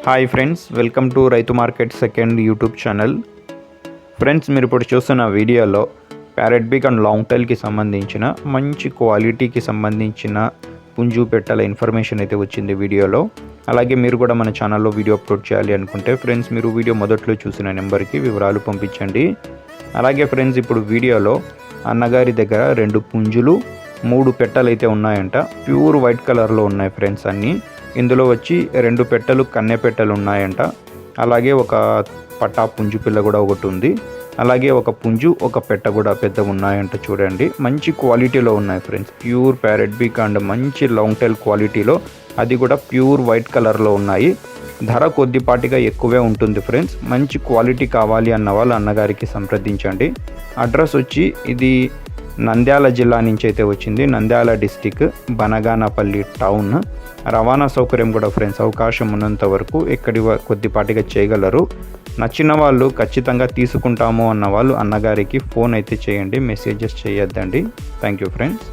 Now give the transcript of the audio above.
Hi friends, welcome to రైతు market second YouTube channel. Friends, మీరు ఇప్పుడు చూస్తున్న వీడియోలో ప్యారెట్ బిగ్ అండ్ లాంగ్ టైల్కి సంబంధించిన మంచి క్వాలిటీకి సంబంధించిన పుంజు పెట్టల ఇన్ఫర్మేషన్ అయితే వచ్చింది వీడియోలో. అలాగే మీరు కూడా మన ఛానల్లో వీడియో అప్లోడ్ చేయాలి అనుకుంటే ఫ్రెండ్స్ మీరు వీడియో మొదట్లో చూసిన నెంబర్కి వివరాలు పంపించండి. అలాగే ఫ్రెండ్స్, ఇప్పుడు వీడియోలో అన్నగారి దగ్గర 2 పుంజులు 3 పెట్టలు అయితే ఉన్నాయంట. ప్యూర్ వైట్ కలర్లో ఉన్నాయి ఫ్రెండ్స్ అన్నీ. ఇందులో వచ్చి 2 పెట్టలు కన్నె పెట్టలు ఉన్నాయంట. అలాగే ఒక పటా పుంజు పిల్ల కూడా ఒకటి ఉంది. అలాగే ఒక పుంజు ఒక పెట్ట కూడా పెద్దగా ఉన్నాయంట. చూడండి, మంచి క్వాలిటీలో ఉన్నాయి friends. Pure parrot big and మంచి లాంగ్ టైల్ క్వాలిటీలో, అది కూడా ప్యూర్ వైట్ కలర్లో ఉన్నాయి. ధర కొద్దిపాటిగా ఎక్కువే ఉంటుంది ఫ్రెండ్స్. మంచి క్వాలిటీ కావాలి అన్న వాళ్ళు అన్నగారికి సంప్రదించండి. అడ్రస్ వచ్చి ఇది నంద్యాల జిల్లా నుంచి అయితే వచ్చింది. Nandyal district, Banaganapalle town. రవాణా సౌకర్యం కూడా ఫ్రెండ్స్ అవకాశం ఉన్నంత వరకు కొద్దిపాటిగా చేయగలరు. నచ్చిన వాళ్ళు ఖచ్చితంగా తీసుకుంటాము అన్న వాళ్ళు అన్నగారికి ఫోన్ అయితే చేయండి, మెసేజెస్ చేయొద్దండి. Thank you friends.